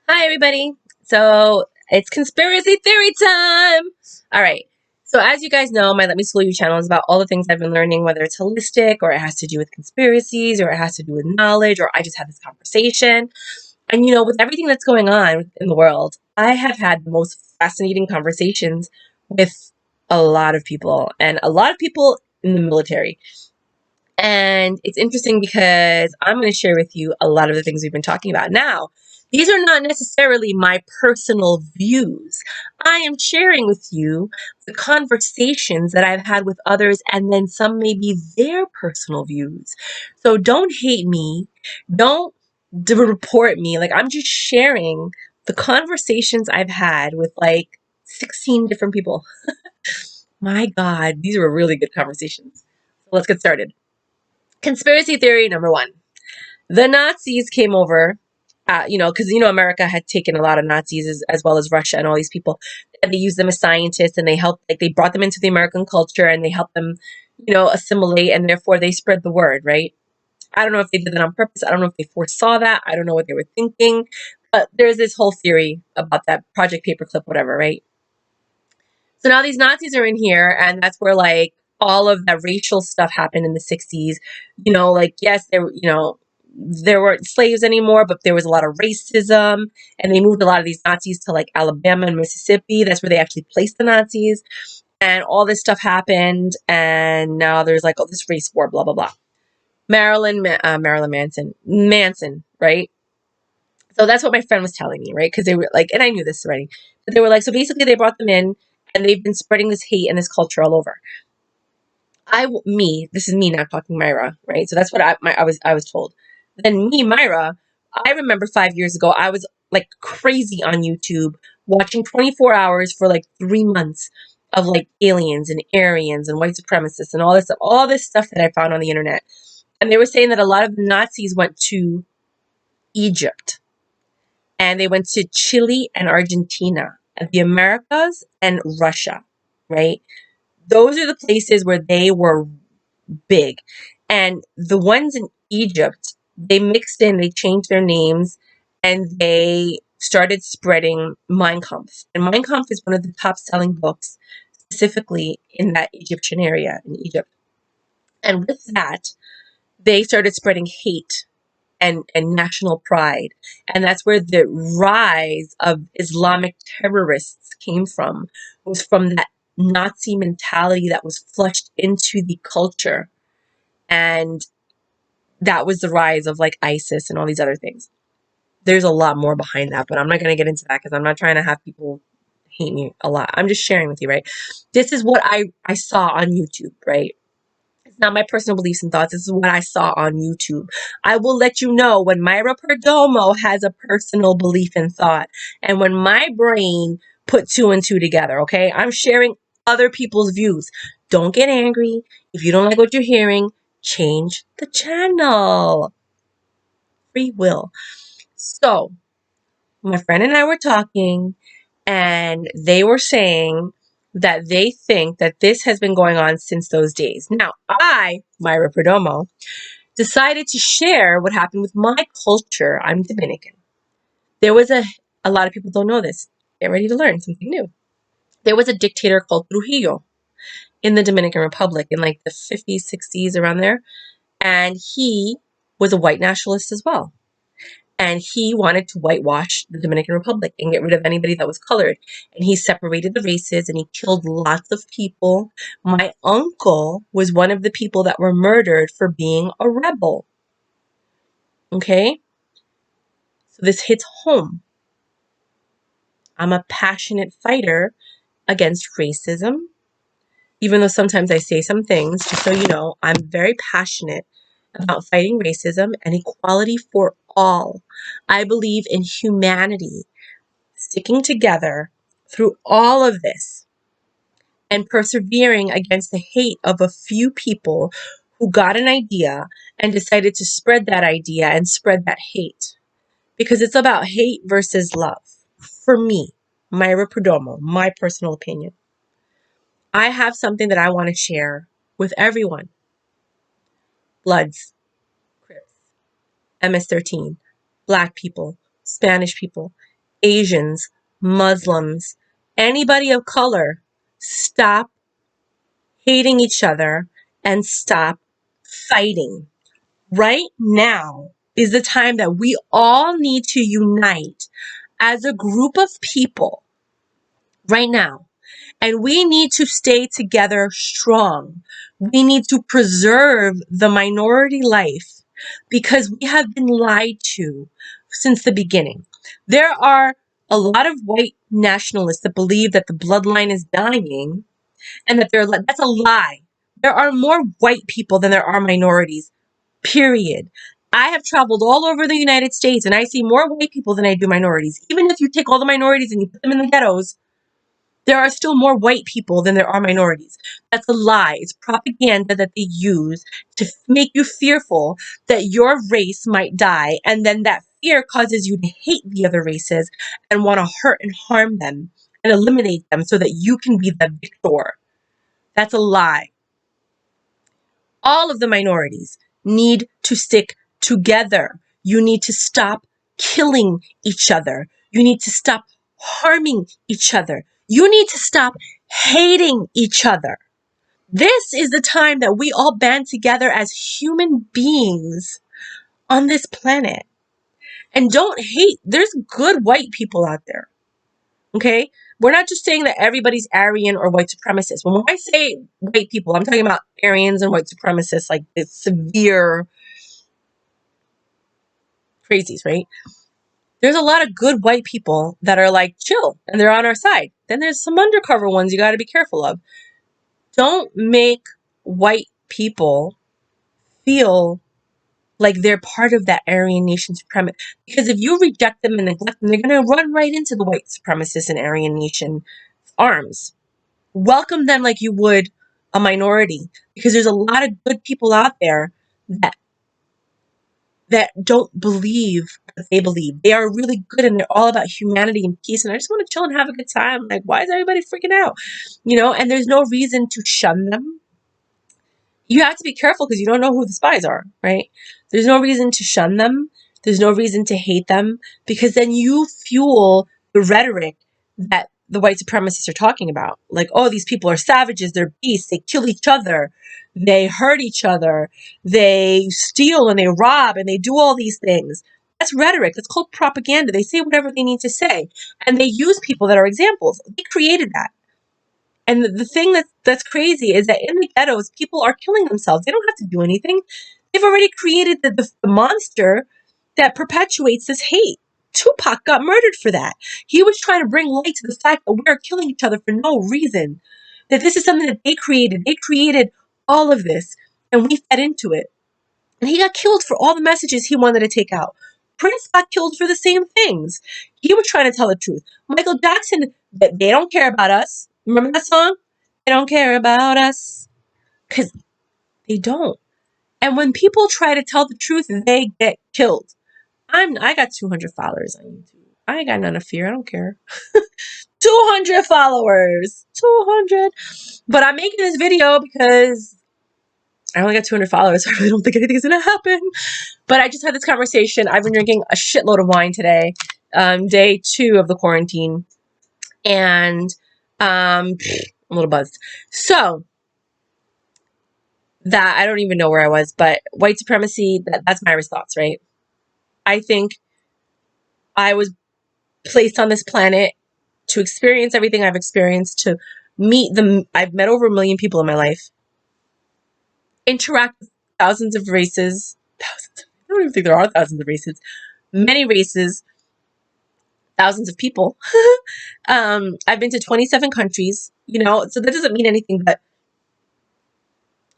Hi, everybody. So it's conspiracy theory time. All right. So as you guys know, my Let Me School You channel is about all the things I've been learning, whether it's holistic or it has to do with conspiracies or it has to do with knowledge or I just had this conversation. And with everything that's going on in the world, I have had the most fascinating conversations with a lot of people and a lot of people in the military. And it's interesting because I'm going to share with you a lot of the things we've been talking about. Now, these are not necessarily my personal views. I am sharing with you the conversations that I've had with others, and then some may be their personal views. So don't hate me. Don't report me. Like, I'm just sharing the conversations I've had with like 16 different people. My God, these were really good conversations. So let's get started. Conspiracy theory number one. The Nazis came over, because America had taken a lot of Nazis as well as Russia and all these people, and they used them as scientists and they helped, like they brought them into the American culture and they helped them, assimilate, and therefore they spread the word, right? I don't know if they did that on purpose. I don't know if they foresaw that. I don't know what they were thinking, but there's this whole theory about that Project Paperclip, whatever, right? So now these Nazis are in here, and that's where like all of that racial stuff happened in the 60s. Like yes, there weren't slaves anymore, but there was a lot of racism, and they moved a lot of these Nazis to like Alabama and Mississippi. That's where they actually placed the Nazis, and all this stuff happened, and now there's like this race war, blah blah blah. Marilyn Manson, right? So that's what my friend was telling me, right? Because they were like, and I knew this already, but they were like, so basically they brought them in and they've been spreading this hate and this culture all over. This is me not talking Myra, right? So that's what I was told. Then me, Myra, I remember 5 years ago, I was like crazy on YouTube watching 24 hours for like 3 months of like aliens and Aryans and white supremacists and all this stuff that I found on the internet. And they were saying that a lot of the Nazis went to Egypt and they went to Chile and Argentina, and the Americas and Russia, right? Those are the places where they were big. And the ones in Egypt, they mixed in, they changed their names, and they started spreading Mein Kampf. And Mein Kampf is one of the top selling books, specifically in that Egyptian area in Egypt. And with that, they started spreading hate and national pride. And that's where the rise of Islamic terrorists came from, was from that Nazi mentality that was flushed into the culture. And that was the rise of like ISIS and all these other things. There's a lot more behind that, but I'm not going to get into that because I'm not trying to have people hate me a lot. I'm just sharing with you, right? This is what I saw on YouTube, right? It's not my personal beliefs and thoughts. This is what I saw on YouTube. I will let you know when Myra Perdomo has a personal belief and thought, and when my brain put two and two together, okay? I'm sharing other people's views. Don't get angry. If you don't like what you're hearing, change the channel. Free will. So, my friend and I were talking, and they were saying that they think that this has been going on since those days. Now, Myra Perdomo, decided to share what happened with my culture. I'm Dominican. There was a lot of people don't know this. Get ready to learn something new. There was a dictator called Trujillo in the Dominican Republic in like the 50s, 60s, around there. And he was a white nationalist as well. And he wanted to whitewash the Dominican Republic and get rid of anybody that was colored. And he separated the races and he killed lots of people. My uncle was one of the people that were murdered for being a rebel. Okay? So this hits home. I'm a passionate fighter against racism. Even though sometimes I say some things, just so you know, I'm very passionate about fighting racism and equality for all. I believe in humanity sticking together through all of this and persevering against the hate of a few people who got an idea and decided to spread that idea and spread that hate. Because it's about hate versus love. For me, Myra Perdomo, my personal opinion. I have something that I want to share with everyone. Bloods, Crips, MS-13, Black people, Spanish people, Asians, Muslims, anybody of color, stop hating each other and stop fighting. Right now is the time that we all need to unite as a group of people right now. And we need to stay together strong. We need to preserve the minority life because we have been lied to since the beginning. There are a lot of white nationalists that believe that the bloodline is dying and that that's a lie. There are more white people than there are minorities, period. I have traveled all over the United States and I see more white people than I do minorities. Even if you take all the minorities and you put them in the ghettos, there are still more white people than there are minorities. That's a lie. It's propaganda that they use to make you fearful that your race might die. And then that fear causes you to hate the other races and want to hurt and harm them and eliminate them so that you can be the victor. That's a lie. All of the minorities need to stick together. You need to stop killing each other. You need to stop harming each other. You need to stop hating each other. This is the time that we all band together as human beings on this planet. And don't hate. There's good white people out there. Okay? We're not just saying that everybody's Aryan or white supremacist. When I say white people, I'm talking about Aryans and white supremacists, like the severe crazies, right? There's a lot of good white people that are like chill and they're on our side. Then there's some undercover ones you got to be careful of. Don't make white people feel like they're part of that Aryan nation supremacy. Because if you reject them and neglect them, they're going to run right into the white supremacist and Aryan nation arms. Welcome them like you would a minority, because there's a lot of good people out there that don't believe what they believe. They are really good and they're all about humanity and peace. And I just want to chill and have a good time. Like, why is everybody freaking out? And there's no reason to shun them. You have to be careful because you don't know who the spies are, right? There's no reason to shun them. There's no reason to hate them because then you fuel the rhetoric that the white supremacists are talking about. Like, oh, these people are savages. They're beasts. They kill each other. They hurt each other. They steal and they rob and they do all these things. That's rhetoric. That's called propaganda. They say whatever they need to say. And they use people that are examples. They created that. And the thing that's crazy is that in the ghettos, people are killing themselves. They don't have to do anything. They've already created the monster that perpetuates this hate. Tupac got murdered for that. He was trying to bring light to the fact that we are killing each other for no reason. That this is something that they created. They created all of this, and we fed into it. And he got killed for all the messages he wanted to take out. Prince got killed for the same things. He was trying to tell the truth. Michael Jackson, they don't care about us. Remember that song? They don't care about us. Because they don't. And when people try to tell the truth, they get killed. I got 200 followers on YouTube. I ain't got none of fear. I don't care. 200 followers. 200. But I'm making this video because I only got 200 followers, so I really don't think anything's going to happen. But I just had this conversation. I've been drinking a shitload of wine today. Day 2 of the quarantine. And I'm a little buzzed. So, that I don't even know where I was, but white supremacy, that's Myra's thoughts, right? I think I was placed on this planet to experience everything I've experienced, to meet I've met over 1 million people in my life, interact with thousands of races, I don't even think there are thousands of races, many races, thousands of people. I've been to 27 countries, so that doesn't mean anything, but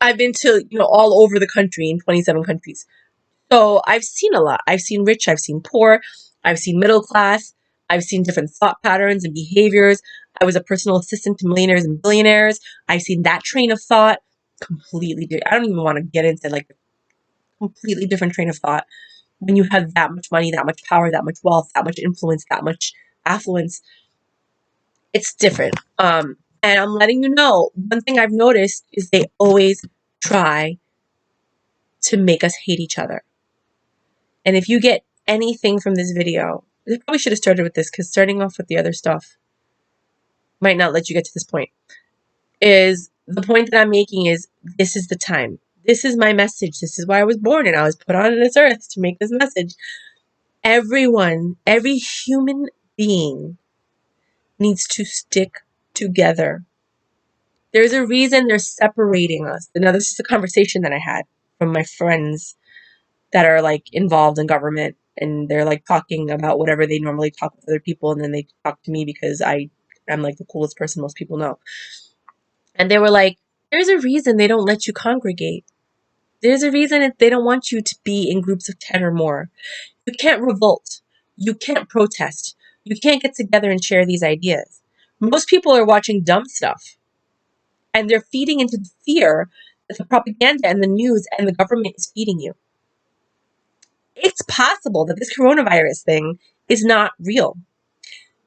I've been to, all over the country in 27 countries. So I've seen a lot. I've seen rich, I've seen poor, I've seen middle class, I've seen different thought patterns and behaviors. I was a personal assistant to millionaires and billionaires. I've seen that train of thought completely different. I don't even want to get into like a completely different train of thought. When you have that much money, that much power, that much wealth, that much influence, that much affluence, it's different. And I'm letting you know, one thing I've noticed is they always try to make us hate each other. And if you get anything from this video, I probably should have started with this because starting off with the other stuff might not let you get to this point. Is the point that I'm making is this is the time. This is my message. This is why I was born and I was put on this earth to make this message. Everyone, every human being needs to stick together. There's a reason they're separating us. Now, this is a conversation that I had from my friends that are like involved in government, and they're like talking about whatever they normally talk with other people, and then they talk to me because I'm like the coolest person most people know. And they were like, there's a reason they don't let you congregate. There's a reason that they don't want you to be in groups of 10 or more. You can't revolt. You can't protest. You can't get together and share these ideas. Most people are watching dumb stuff, and they're feeding into the fear that the propaganda and the news and the government is feeding you. It's possible that this coronavirus thing is not real.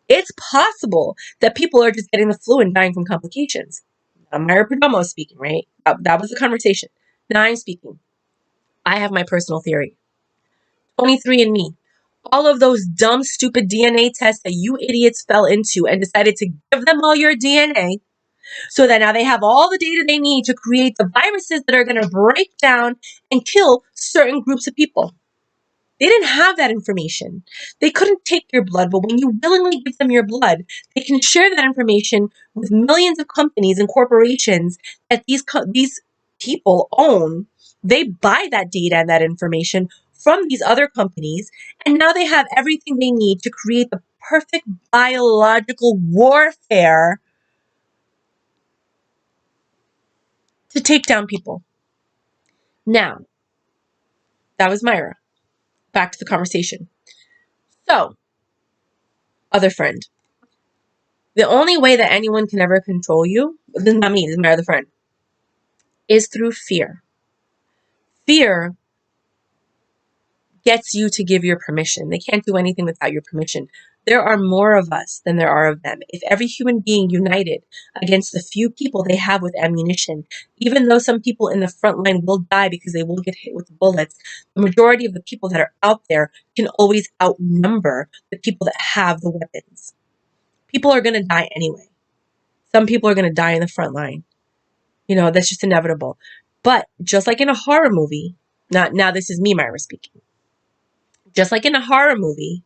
It's possible that people are just getting the flu and dying from complications. Myra Perdomo speaking, right? That was the conversation. Now I'm speaking. I have my personal theory. 23andMe. All of those dumb, stupid DNA tests that you idiots fell into and decided to give them all your DNA so that now they have all the data they need to create the viruses that are going to break down and kill certain groups of people. They didn't have that information. They couldn't take your blood, but when you willingly give them your blood, they can share that information with millions of companies and corporations that these people own. They buy that data and that information from these other companies, and now they have everything they need to create the perfect biological warfare to take down people. Now, that was Myra. Back to the conversation. So, other friend. The only way that anyone can ever control you, this is not me, this is my other friend, is through fear. Fear gets you to give your permission. They can't do anything without your permission. There are more of us than there are of them. If every human being united against the few people they have with ammunition, even though some people in the front line will die because they will get hit with bullets, the majority of the people that are out there can always outnumber the people that have the weapons. People are going to die anyway. Some people are going to die in the front line. You know, that's just inevitable. But just like in a horror movie, now this is me, Myra, speaking. Just like in a horror movie,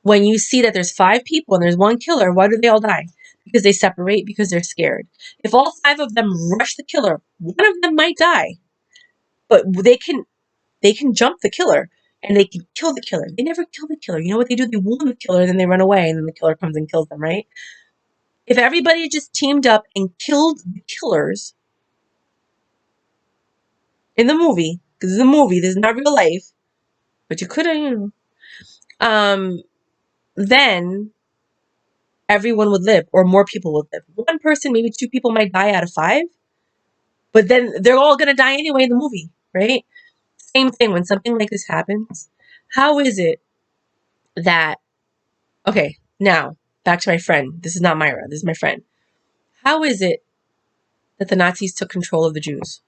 when you see that there's 5 people and there's one killer, why do they all die? Because they separate, because they're scared. If all 5 of them rush the killer, one of them might die. But they can jump the killer and they can kill the killer. They never kill the killer. You know what they do? They wound the killer and then they run away and then the killer comes and kills them, right? If everybody just teamed up and killed the killers in the movie, because it's a movie, this is not real life, but you could have, then everyone would live, or more people would live. One person, maybe 2 people might die out of 5, but then they're all going to die anyway in the movie, right? Same thing when something like this happens. How is it that, okay, now back to my friend. This is not Myra, this is my friend. How is it that the Nazis took control of the Jews?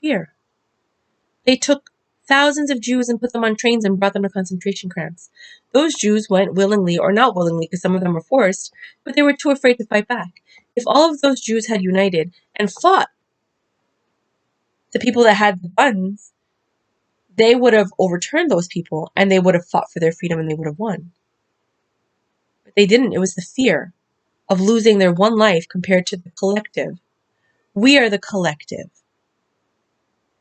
Fear. They took thousands of Jews and put them on trains and brought them to concentration camps. Those Jews went willingly or not willingly, because some of them were forced, but they were too afraid to fight back. If all of those Jews had united and fought the people that had the guns, they would have overturned those people and they would have fought for their freedom and they would have won. But they didn't. It was the fear of losing their one life compared to the collective. We are the collective.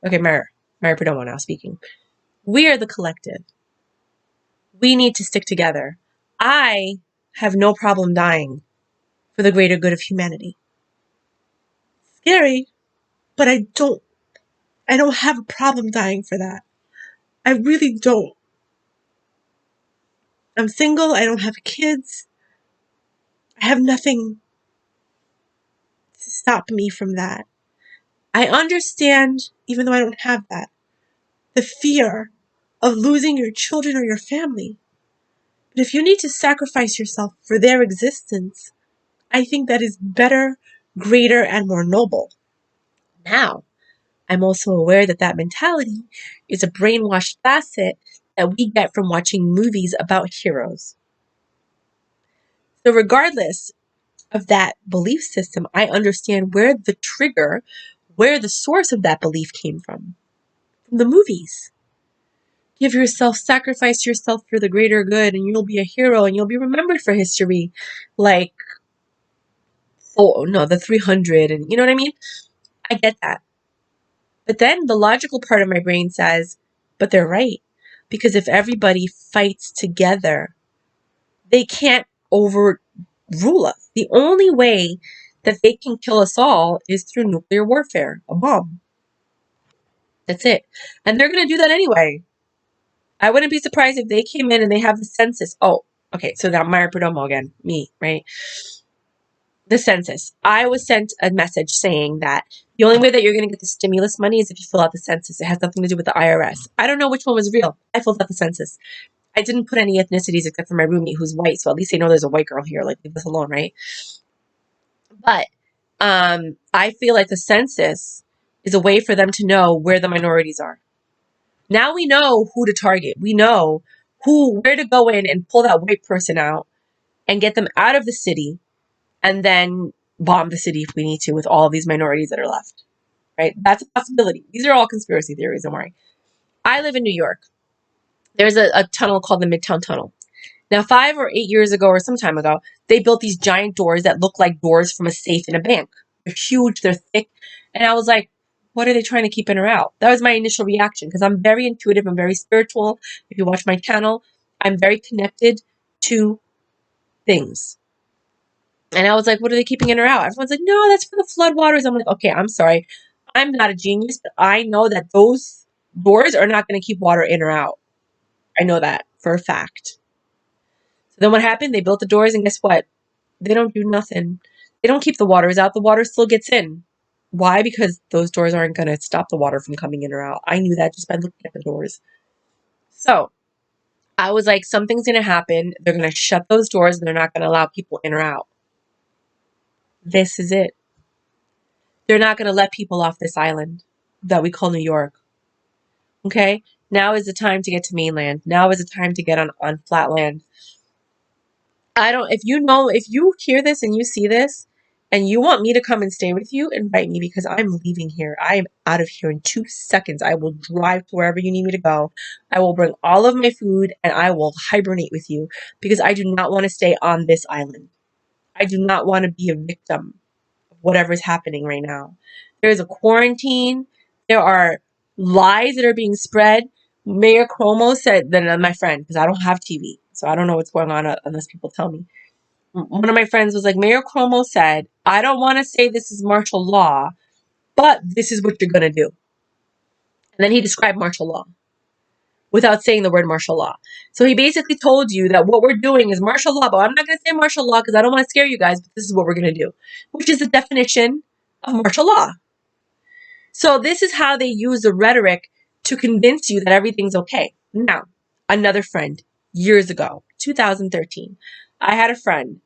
Okay, Myra Perdomo now speaking. We are the collective. We need to stick together. I have no problem dying for the greater good of humanity. Scary, but I don't have a problem dying for that. I really don't. I'm single, I don't have kids. I have nothing to stop me from that. I understand, even though I don't have that, the fear of losing your children or your family. But if you need to sacrifice yourself for their existence, I think that is better, greater, and more noble. Now, I'm also aware that that mentality is a brainwashed facet that we get from watching movies about heroes. So regardless of that belief system, I understand where the trigger, where the source of that belief came from the movies. Give yourself, sacrifice yourself for the greater good, and you'll be a hero and you'll be remembered for history. Like, oh no, the 300, and you know what I mean? I get that. But then the logical part of my brain says, but they're right. Because if everybody fights together, they can't overrule us. The only way that they can kill us all is through nuclear warfare, a bomb. That's it. And they're going to do that anyway. I wouldn't be surprised if they came in and they have the census. Oh, okay. So now Myra Perdomo again, me, right? The census. I was sent a message saying that the only way that you're going to get the stimulus money is if you fill out the census. It has nothing to do with the IRS. I don't know which one was real. I filled out the census. I didn't put any ethnicities except for my roommate who's white, so at least they know there's a white girl here. Like, leave this alone, right? But I feel like the census is a way for them to know where the minorities are. Now we know who to target. We know where to go in and pull that white person out and get them out of the city and then bomb the city if we need to with all of these minorities that are left. Right? That's a possibility. These are all conspiracy theories, don't worry. I live in New York. There's a tunnel called the Midtown Tunnel. Now, 5 or 8 years ago or some time ago, they built these giant doors that look like doors from a safe in a bank. They're huge, they're thick. And I was like, what are they trying to keep in or out? That was my initial reaction because I'm very intuitive, I'm very spiritual. If you watch my channel, I'm very connected to things. And I was like, what are they keeping in or out? Everyone's like, no, that's for the floodwaters. I'm like, okay, I'm sorry. I'm not a genius, but I know that those doors are not going to keep water in or out. I know that for a fact. So then what happened? They built the doors, and guess what? They don't do nothing. They don't keep the waters out. The water still gets in. Why? Because those doors aren't going to stop the water from coming in or out. I knew that just by looking at the doors. So I was like, something's going to happen. They're going to shut those doors and they're not going to allow people in or out. This is it. They're not going to let people off this island that we call New York. Okay? Now is the time to get to mainland. Now is the time to get on flat land. If you hear this and you see this and you want me to come and stay with you, invite me because I'm leaving here. I am out of here in 2 seconds. I will drive to wherever you need me to go. I will bring all of my food and I will hibernate with you because I do not want to stay on this island. I do not want to be a victim of whatever is happening right now. There is a quarantine. There are lies that are being spread. Mayor Cuomo said, then my friend, because I don't have TV, so I don't know what's going on unless people tell me. One of my friends was like, Mayor Cuomo said, I don't want to say this is martial law, but this is what you're going to do. And then he described martial law without saying the word martial law. So he basically told you that what we're doing is martial law, but I'm not going to say martial law because I don't want to scare you guys, but this is what we're going to do, which is the definition of martial law. So this is how they use the rhetoric to convince you that everything's okay. Now, another friend, years ago, 2013, I had a friend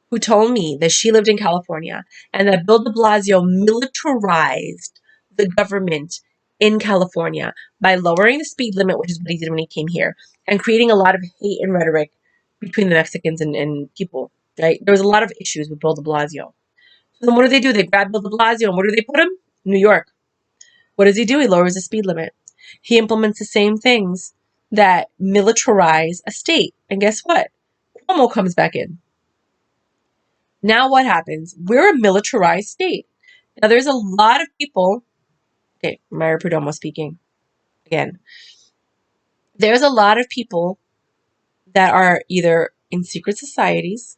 who told me that she lived in California and that Bill de Blasio militarized the government in California by lowering the speed limit, which is what he did when he came here, and creating a lot of hate and rhetoric between the Mexicans and people, right? There was a lot of issues with Bill de Blasio. So then what do? They grab Bill de Blasio and where do they put him? New York. What does he do? He lowers the speed limit. He implements the same things that militarize a state. And guess what? Cuomo comes back in. Now what happens? We're a militarized state. Now there's a lot of people. Okay, Myra Perdomo speaking again. There's a lot of people that are either in secret societies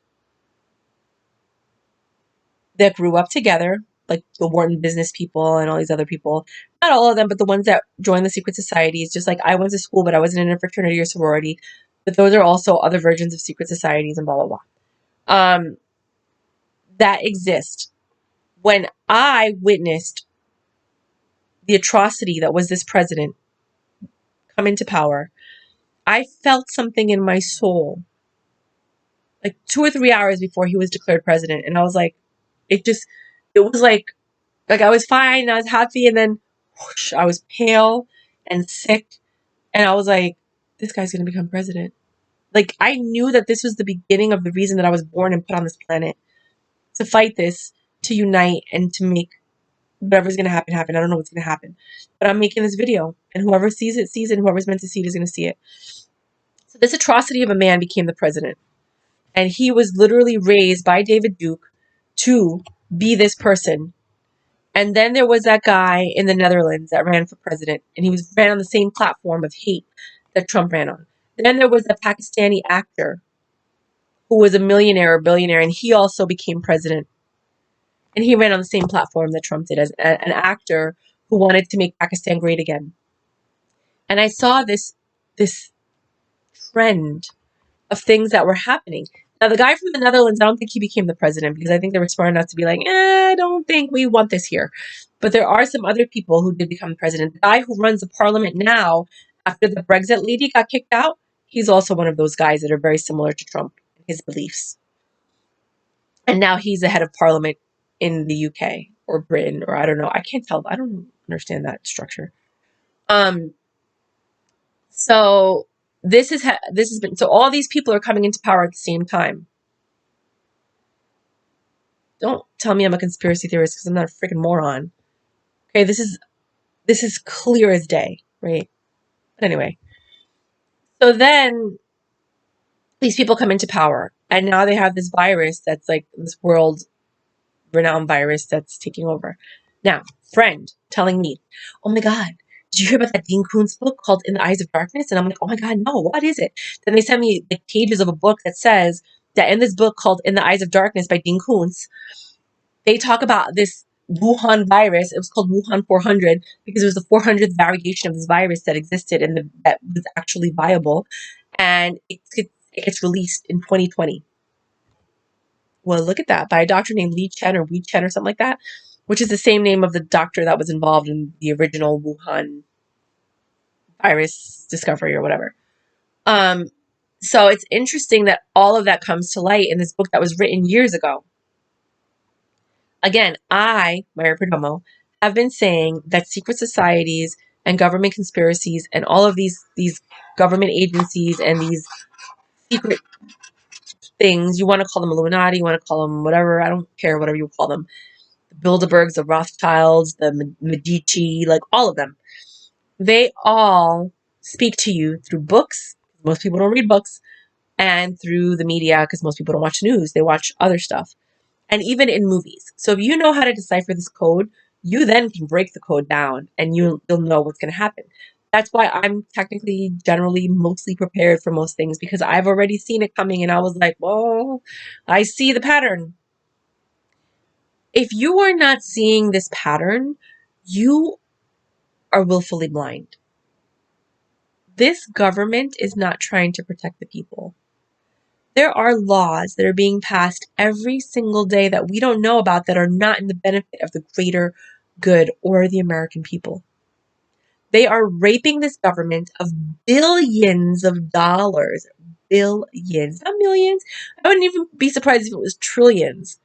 that grew up together, like the Wharton business people and all these other people. Not all of them, but the ones that join the secret societies. Just like I went to school, but I wasn't in a fraternity or sorority. But those are also other versions of secret societies and blah, blah, blah. That exist. When I witnessed the atrocity that was this president come into power, I felt something in my soul, like 2 or 3 hours before he was declared president. And I was like, it was like I was fine, I was happy, and then whoosh, I was pale and sick. And I was like, this guy's going to become president. Like, I knew that this was the beginning of the reason that I was born and put on this planet, to fight this, to unite, and to make whatever's going to happen, happen. I don't know what's going to happen. But I'm making this video, and whoever sees it, sees it, and whoever's meant to see it is going to see it. So this atrocity of a man became the president. And he was literally raised by David Duke to be this person. And then there was that guy in the Netherlands that ran for president, and he ran on the same platform of hate that Trump ran on. Then there was a Pakistani actor who was a millionaire or billionaire, and he also became president. And he ran on the same platform that Trump did, as an actor who wanted to make Pakistan great again. And I saw this trend of things that were happening. Now, the guy from the Netherlands, I don't think he became the president, because I think they were smart enough to be like, I don't think we want this here. But there are some other people who did become president. The guy who runs the parliament now, after the Brexit lady got kicked out, he's also one of those guys that are very similar to Trump in his beliefs. And now he's the head of parliament in the UK or Britain, or I don't know. I can't tell. I don't understand that structure. So this has been, so all these people are coming into power at the same time. Don't tell me I'm a conspiracy theorist, because I'm not a freaking moron. Okay, this is clear as day, right? But anyway, so then these people come into power, and now they have this virus that's like this world-renowned virus that's taking over. Now, friend telling me, oh my God, did you hear about that Dean Koontz book called In the Eyes of Darkness? And I'm like, oh my God, no, what is it? Then they send me like pages of a book that says that in this book called In the Eyes of Darkness by Dean Koontz, they talk about this Wuhan virus. It was called Wuhan 400 because it was the 400th variation of this virus that existed and that was actually viable. And it gets released in 2020. Well, look at that, by a doctor named Li Chen or Wei Chen or something like that, which is the same name of the doctor that was involved in the original Wuhan virus discovery or whatever. So it's interesting that all of that comes to light in this book that was written years ago. Again, I, Myra Perdomo, have been saying that secret societies and government conspiracies and all of these government agencies and these secret things, you want to call them Illuminati, you want to call them whatever, I don't care, whatever you call them, the Bilderbergs, the Rothschilds, the Medici, like all of them, they all speak to you through books. Most people don't read books, and through the media, because most people don't watch news, they watch other stuff. And even in movies. So if you know how to decipher this code, you then can break the code down, and you'll know what's going to happen. That's why I'm technically, generally, mostly prepared for most things, because I've already seen it coming, and I was like, well, I see the pattern. If you are not seeing this pattern, you are willfully blind. This government is not trying to protect the people. There are laws that are being passed every single day that we don't know about, that are not in the benefit of the greater good or the American people. They are raping this government of billions of dollars. Billions, not millions. I wouldn't even be surprised if it was trillions.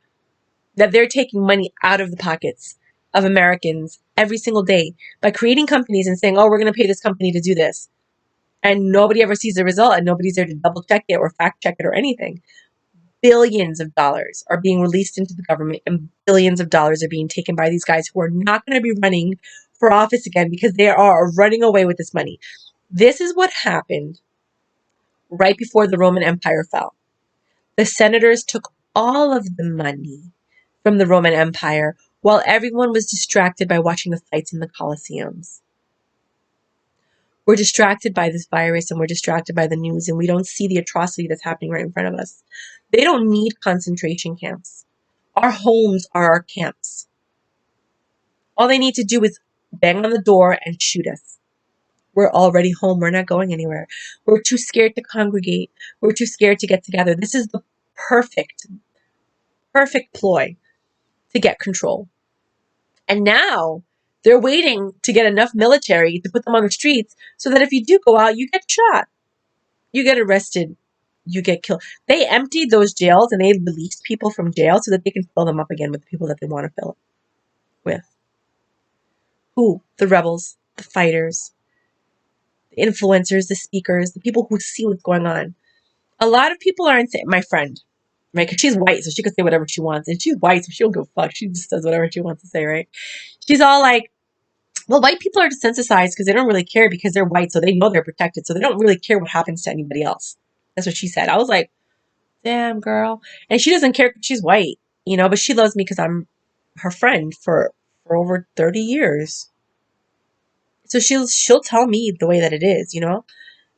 That they're taking money out of the pockets of Americans every single day by creating companies and saying, oh, we're going to pay this company to do this. And nobody ever sees the result, and nobody's there to double check it or fact check it or anything. Billions of dollars are being released into the government, and billions of dollars are being taken by these guys who are not going to be running for office again, because they are running away with this money. This is what happened right before the Roman Empire fell. The senators took all of the money from the Roman Empire while everyone was distracted by watching the fights in the Colosseums. We're distracted by this virus, and we're distracted by the news, and we don't see the atrocity that's happening right in front of us. They don't need concentration camps. Our homes are our camps. All they need to do is bang on the door and shoot us. We're already home. We're not going anywhere. We're too scared to congregate. We're too scared to get together. This is the perfect ploy to get control. And now they're waiting to get enough military to put them on the streets so that if you do go out, you get shot, you get arrested, you get killed. They emptied those jails, and they released people from jail so that they can fill them up again with the people that they want to fill it with. Who? The rebels, the fighters, the influencers, the speakers, the people who see what's going on. A lot of people aren't saying, my friend, right? Because she's white, so she can say whatever she wants. And she's white, so she don't give a fuck. She just does whatever she wants to say, right? She's all like, well, white people are desensitized because they don't really care because they're white, so they know they're protected, so they don't really care what happens to anybody else. That's what she said. I was like, damn, girl. And she doesn't care because she's white, but she loves me because I'm her friend for over 30 years. So she'll tell me the way that it is.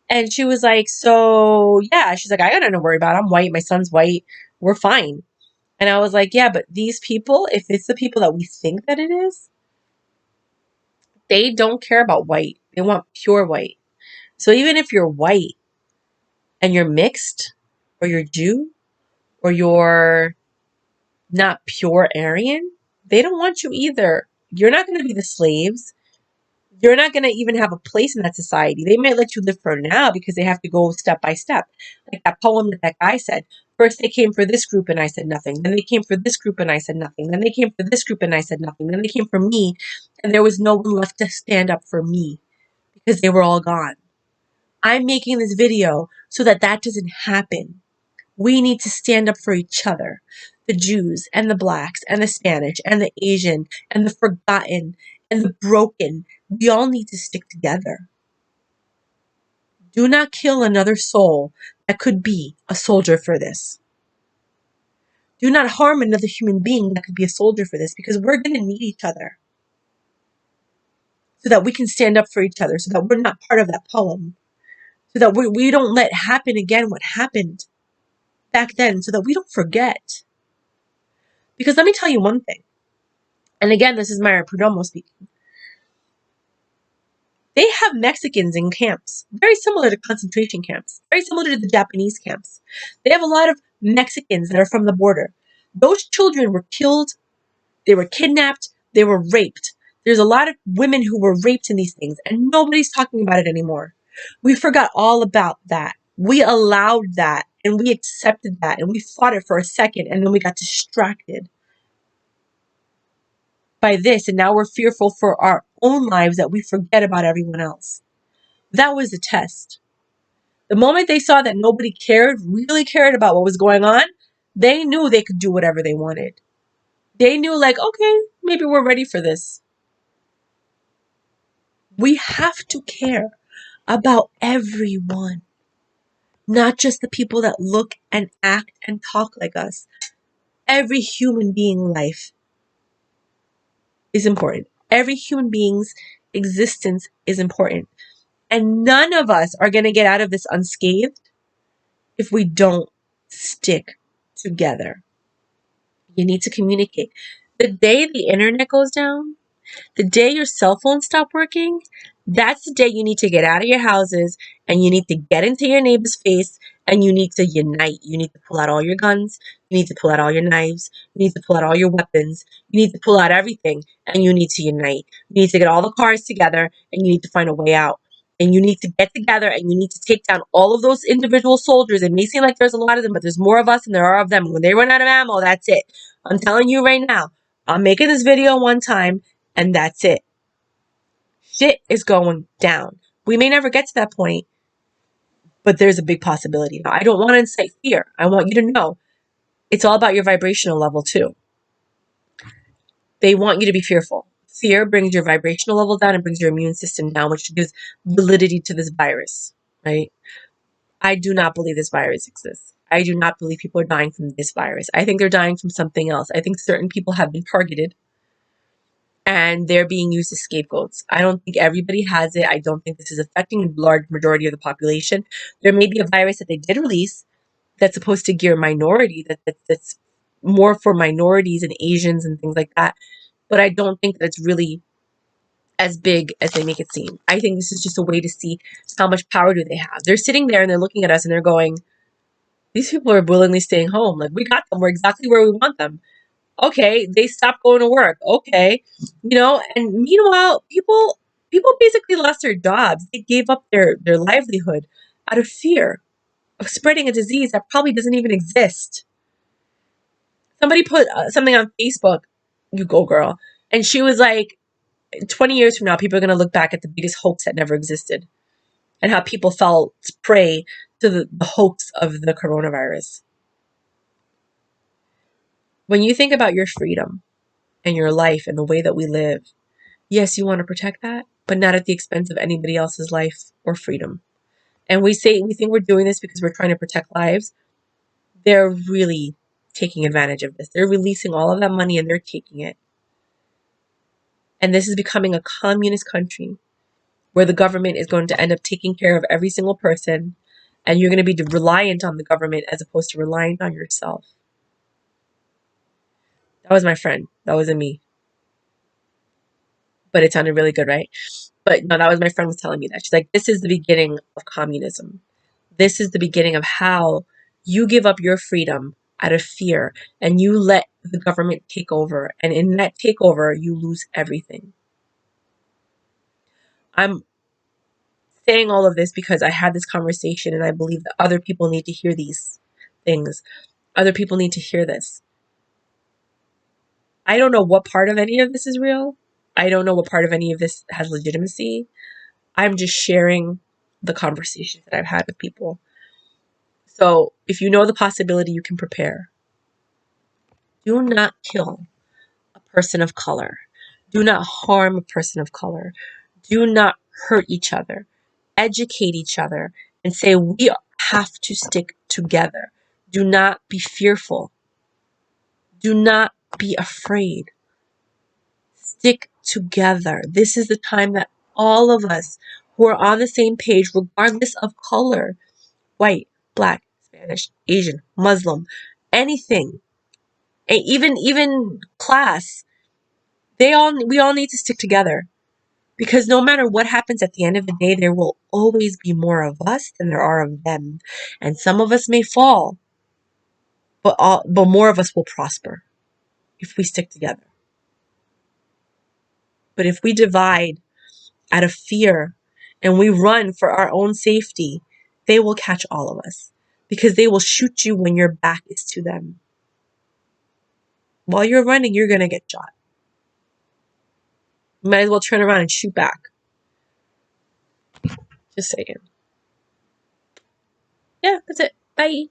And she was like, so yeah, she's like, I got nothing to worry about. I'm white. My son's white. We're fine. And I was like, yeah, but these people, if it's the people that we think that it is, they don't care about white. They want pure white. So even if you're white and you're mixed, or you're Jew, or you're not pure Aryan, they don't want you either. You're not going to be the slaves. You're not going to even have a place in that society. They might let you live for now because they have to go step by step. Like that poem that guy said. First they came for this group and I said nothing. Then they came for this group and I said nothing. Then they came for this group and I said nothing. Then they came for me and there was no one left to stand up for me because they were all gone. I'm making this video so that that doesn't happen. We need to stand up for each other. The Jews and the blacks and the Spanish and the Asian and the forgotten and the broken. We all need to stick together. Do not kill another soul that could be a soldier for this. Do not harm another human being that could be a soldier for this, because we're going to need each other so that we can stand up for each other, so that we're not part of that poem, so that we don't let happen again what happened back then, so that we don't forget. Because let me tell you one thing, and again, this is Mayra Perdomo speaking. They have Mexicans in camps, very similar to concentration camps, very similar to the Japanese camps. They have a lot of Mexicans that are from the border. Those children were killed, they were kidnapped, they were raped. There's a lot of women who were raped in these things, and nobody's talking about it anymore. We forgot all about that. We allowed that, and we accepted that, and we fought it for a second, and then we got distracted by this, and now we're fearful for our own lives that we forget about everyone else. That was the test. The moment they saw that nobody really cared about what was going on, they knew they could do whatever they wanted. They knew, like, okay, maybe we're ready for this. We have to care about everyone, not just the people that look and act and talk like us. Every human being life is important. Every human being's existence is important. And none of us are going to get out of this unscathed if we don't stick together. You need to communicate. The day the internet goes down, the day your cell phones stop working, that's the day you need to get out of your houses and you need to get into your neighbor's face and you need to unite. You need to pull out all your guns. You need to pull out all your knives. You need to pull out all your weapons. You need to pull out everything and you need to unite. You need to get all the cars together and you need to find a way out. And you need to get together and you need to take down all of those individual soldiers. It may seem like there's a lot of them, but there's more of us than there are of them. When they run out of ammo, that's it. I'm telling you right now, I'm making this video one time and that's it. Shit is going down. We may never get to that point, but there's a big possibility. Now, I don't want to incite fear. I want you to know it's all about your vibrational level too. They want you to be fearful. Fear brings your vibrational level down and brings your immune system down, which gives validity to this virus, right? I do not believe this virus exists. I do not believe people are dying from this virus. I think they're dying from something else. I think certain people have been targeted and they're being used as scapegoats. I don't think everybody has it. I don't think this is affecting a large majority of the population. There may be a virus that they did release that's supposed to gear minority, that's more for minorities and Asians and things like that. But I don't think that it's really as big as they make it seem. I think this is just a way to see how much power do they have. They're sitting there and they're looking at us and they're going, these people are willingly staying home. Like, we got them. We're exactly where we want them. Okay, they stopped going to work. Okay, and meanwhile, people basically lost their jobs. They gave up their livelihood out of fear of spreading a disease that probably doesn't even exist. Somebody put something on Facebook, you go girl, and she was like, 20 years from now, people are going to look back at the biggest hoax that never existed. and how people fell prey to the hoax of the coronavirus. When you think about your freedom and your life and the way that we live, yes, you want to protect that, but not at the expense of anybody else's life or freedom. And we think we're doing this because we're trying to protect lives. They're really taking advantage of this. They're releasing all of that money and they're taking it. And this is becoming a communist country where the government is going to end up taking care of every single person, and you're going to be reliant on the government as opposed to reliant on yourself. That was my friend. That wasn't me. But it sounded really good, right? But no, that was my friend was telling me that. She's like, this is the beginning of communism. This is the beginning of how you give up your freedom out of fear and you let the government take over. And in that takeover, you lose everything. I'm saying all of this because I had this conversation and I believe that other people need to hear these things. Other people need to hear this. I don't know what part of any of this is real. I don't know what part of any of this has legitimacy. I'm just sharing the conversations that I've had with people. So if you know the possibility, you can prepare. Do not kill a person of color. Do not harm a person of color. Do not hurt each other. Educate each other and say we have to stick together. Do not be fearful. Do not be afraid. Stick together. This is the time that all of us who are on the same page, regardless of color, white, black, Spanish, Asian, Muslim, anything, even class, we all need to stick together. Because no matter what happens at the end of the day, there will always be more of us than there are of them. And some of us may fall, but more of us will prosper if we stick together. But if we divide out of fear and we run for our own safety, they will catch all of us because they will shoot you when your back is to them. While you're running, you're going to get shot. You might as well turn around and shoot back. Just saying. Yeah, that's it. Bye.